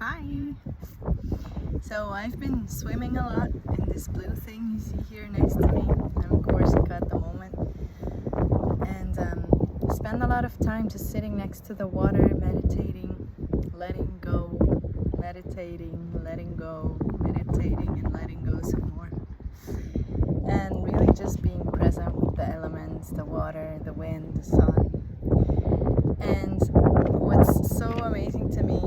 Hi! So I've been swimming a lot in this blue thing you see here next to me. I'm in Corsica at the moment, and spend a lot of time just sitting next to the water, meditating, letting go, meditating, letting go, meditating and letting go some more. And really just being present with the elements, the water, the wind, the sun. And what's so amazing to me,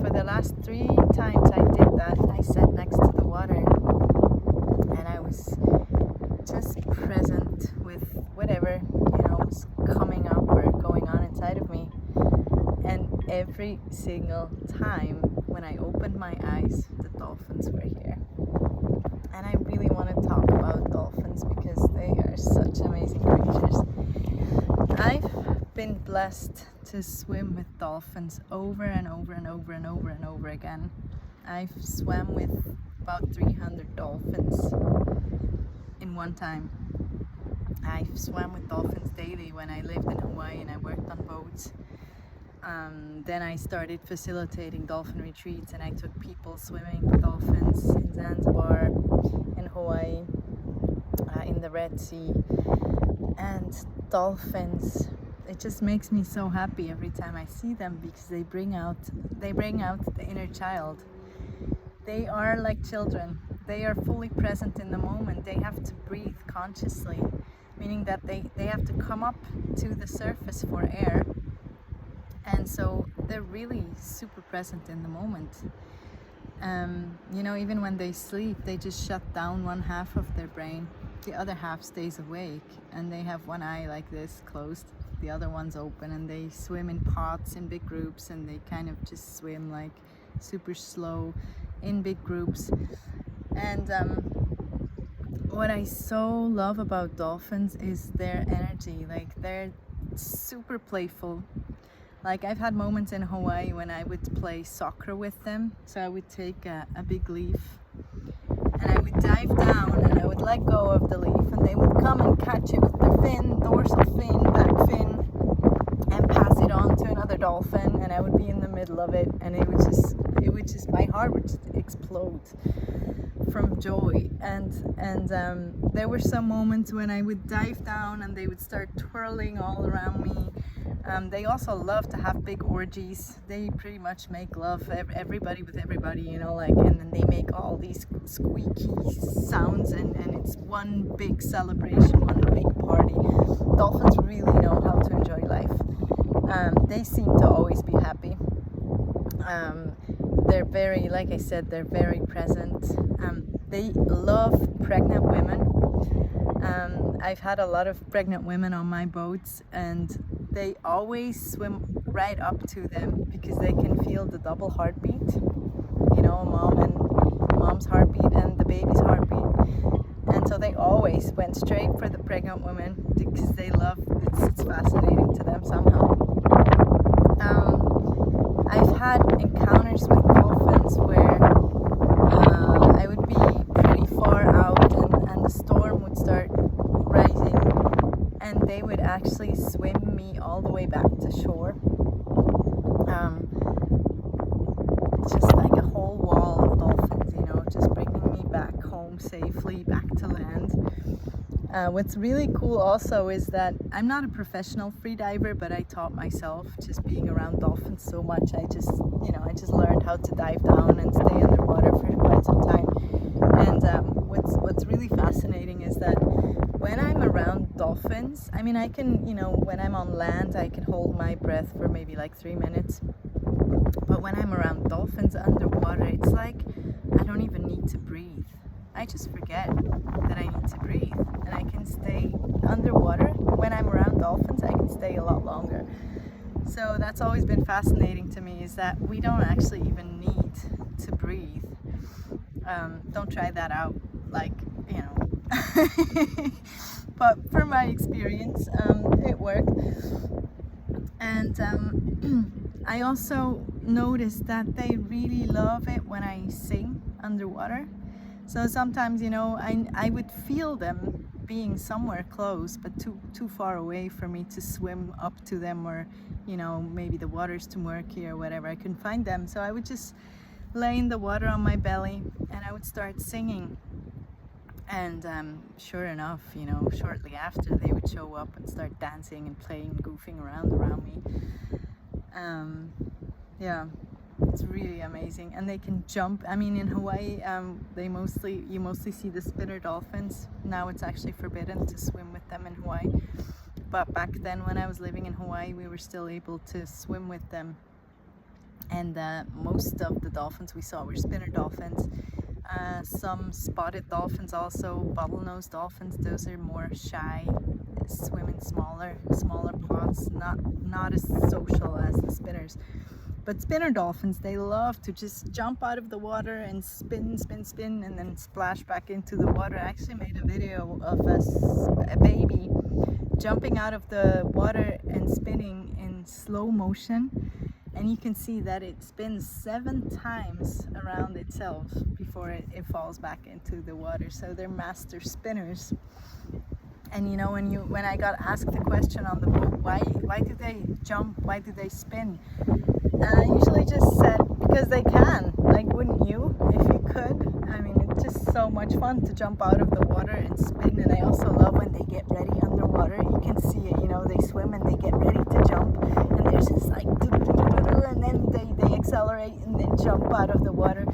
for the last 3 times I did that, I sat next to the water and I was just present with whatever, was coming up or going on inside of me. And every single time when I opened my eyes, the dolphins were here. And I really want to talk about dolphins because they are such amazing creatures. I've been blessed to swim with dolphins over and over and over and over and over again. I've swam with about 300 dolphins in one time. I swam with dolphins daily when I lived in Hawaii and I worked on boats. Then I started facilitating dolphin retreats and I took people swimming with dolphins in Zanzibar, in Hawaii, in the Red Sea. And dolphins, it just makes me so happy every time I see them because they bring out the inner child. They are like children. They are fully present in the moment. They have to breathe consciously, meaning that they have to come up to the surface for air. And so they're really super present in the moment. Even when they sleep, they just shut down one half of their brain. The other half stays awake, and they have one eye like this closed, the other one's open, and they swim in pods in big groups, and they kind of just swim like super slow in big groups. And what I so love about dolphins is their energy. Like, they're super playful. Like, I've had moments in Hawaii when I would play soccer with them. So I would take a big leaf and I would dive down and I would let go of the leaf, and they would come and catch it with their fin, dorsal fin, back fin, and pass it on to another dolphin, and I would be in the middle of it, and it would just my heart would just explode from joy. And there were some moments when I would dive down and they would start twirling all around me. They also love to have big orgies. They pretty much make love, everybody with everybody, and then they make all these squeaky sounds, and it's one big celebration, one big party. Dolphins really know how to enjoy life. They seem to always be happy. They're very, like I said, they're very present. They love pregnant women. I've had a lot of pregnant women on my boats, and they always swim right up to them because they can feel the double heartbeat, mom's heartbeat and the baby's heartbeat. And so they always went straight for the pregnant women because they love it's fascinating to them somehow. I've had encounters with dolphins where I would be pretty far out and the storm would start rising, and they would actually swim me all the way back to shore. Just like a whole wall of dolphins, just bringing me back home safely, back to land. What's really cool also is that I'm not a professional freediver, but I taught myself just being around dolphins so much. I just learned how to dive down and stay underwater for quite some time. And what's really fascinating is that when I'm around dolphins, I can, when I'm on land, I can hold my breath for maybe like 3 minutes. But when I'm around dolphins underwater, it's like I don't even need to breathe. I just forget that I need to breathe, and I can stay underwater. When I'm around dolphins, I can stay a lot longer. So that's always been fascinating to me, is that we don't actually even need to breathe. Don't try that out, but from my experience, it worked. And I also noticed that they really love it when I sing underwater. So sometimes, I would feel them being somewhere close, but too far away for me to swim up to them, or maybe the water's too murky or whatever. I couldn't find them, so I would just lay in the water on my belly, and I would start singing. And sure enough, you know, shortly after they would show up and start dancing and playing, goofing around me. Yeah, it's really amazing. And they can jump. I mean, in Hawaii, you mostly see the spinner dolphins. Now it's actually forbidden to swim with them in Hawaii. But back then, when I was living in Hawaii, we were still able to swim with them. And most of the dolphins we saw were spinner dolphins. Some spotted dolphins, also bottlenose dolphins. Those are more shy, swim in smaller pods, not as social as the spinners. But spinner dolphins, they love to just jump out of the water and spin, and then splash back into the water. I actually made a video of a baby jumping out of the water and spinning in slow motion. And you can see that it spins 7 times around itself before it falls back into the water. So they're master spinners. And you know, when I got asked the question on the boat, why do they jump? Why do they spin? I usually just said, because they can. Like, wouldn't you if you could? I mean, it's just so much fun to jump out of the water and spin. And I also love when they get ready underwater. You can see it, you know, they swim and they get ready to jump. And there's this like, and then they accelerate and then jump out of the water.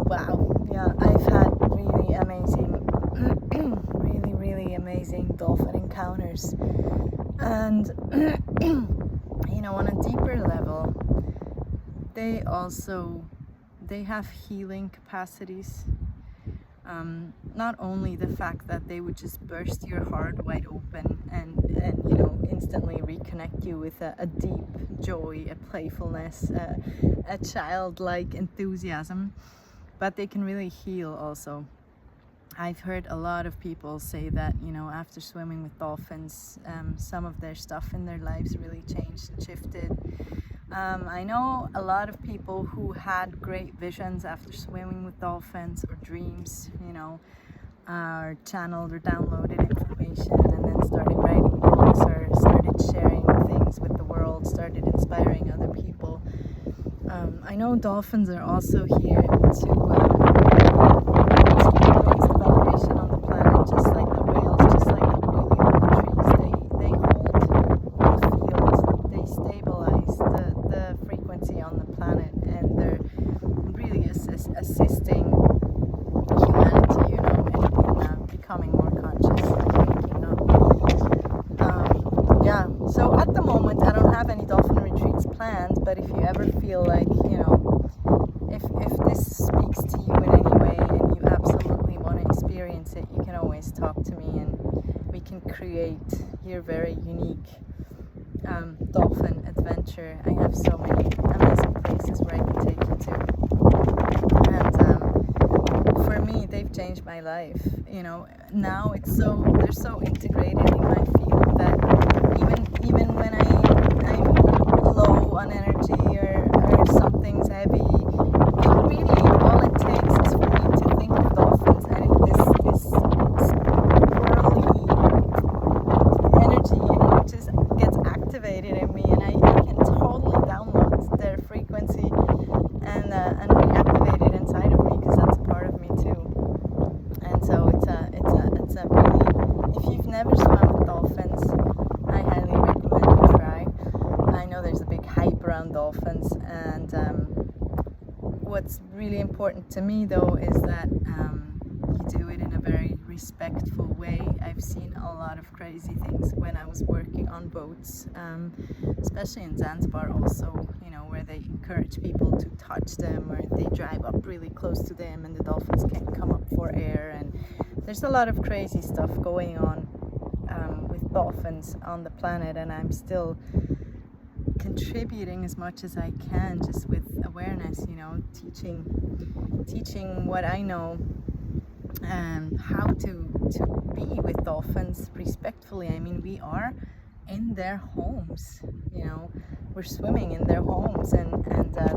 Wow. Yeah, I've had really amazing, really amazing dolphin encounters. And, you know, on a deeper level, they have healing capacities. Not only the fact that they would just burst your heart wide open and you know, instantly reconnect you with a deep joy, a playfulness, a childlike enthusiasm, but they can really heal also. I've heard a lot of people say that, you know, after swimming with dolphins, some of their stuff in their lives really changed and shifted. I know a lot of people who had great visions after swimming with dolphins, or dreams, you know, or channeled or downloaded information and then started writing books or started sharing things with the world, started inspiring other people. I know dolphins are also here to raise the vibration on the planet, just like the whales, just like the really old trees. They hold the field, they stabilize the frequency on the planet, and they're really assisting humanity, you know, in becoming more conscious and waking up. Yeah, so at the moment I don't have any dolphin retreats planned, but if you ever feel like, you know, if this speaks to you in any way and you absolutely want to experience it, you can always talk to me and we can create your very unique dolphin adventure. I have so many amazing places where I can take you to, and for me, they've changed my life. You know, now they're so integrated in my field that even when I'm low on energy or something's heavy, it really, all it takes is for me to think of dolphins, and this swirly energy, you know, just gets activated in me, and I can totally download their frequency and reactivate it inside of me, because that's a part of me too. And so it's a really, if you've never swum with dolphins, I highly recommend you try. I know there's a big hype around dolphins, and what's really important to me though is that you do it in a very respectful way. I've seen a lot of crazy things when I was working on boats, especially in Zanzibar also, you know, where they encourage people to touch them, or they drive up really close to them and the dolphins can't come up for air, and there's a lot of crazy stuff going on with dolphins on the planet, and I'm still contributing as much as I can, just with awareness, you know, teaching what I know, how to be with dolphins respectfully. I mean, we are in their homes, you know, we're swimming in their homes, and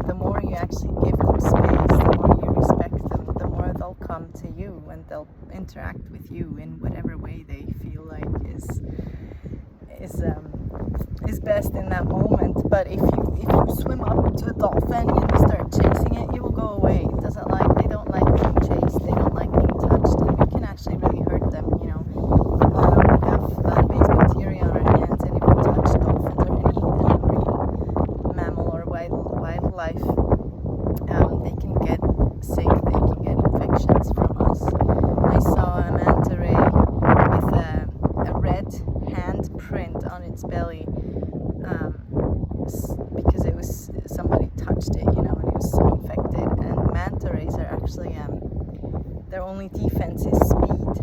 the more you actually give them space, the more you respect them, the more they'll come to you and they'll interact with you in whatever way they feel like is best in that moment. But if you swim up to a dolphin and you start chasing it, it will go away. It doesn't like, they don't like being chased, they don't like being touched, and we can actually really hurt them, you know. We have land-based bacteria on our hands, and if we touch dolphins or any marine mammal or wildlife, they can get sick, they can get infections from us. I saw a manta ray with a red hand print on its belly, because it was, somebody touched it, you know, and it was so infected. And manta rays are actually, their only defense is speed.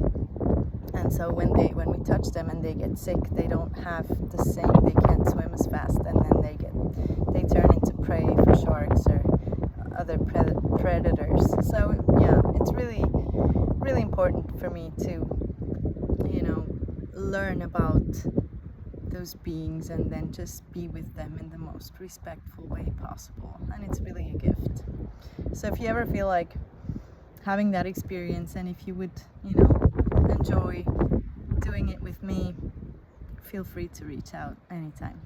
And so when we touch them and they get sick, they don't have the same, they can't swim as fast, and then they turn into prey for sharks or other predators. So yeah, it's really, really important for me to, you know, learn about those beings and then just be with them in the most respectful way possible. And it's really a gift. So if you ever feel like having that experience, and if you would, you know, enjoy doing it with me, feel free to reach out anytime.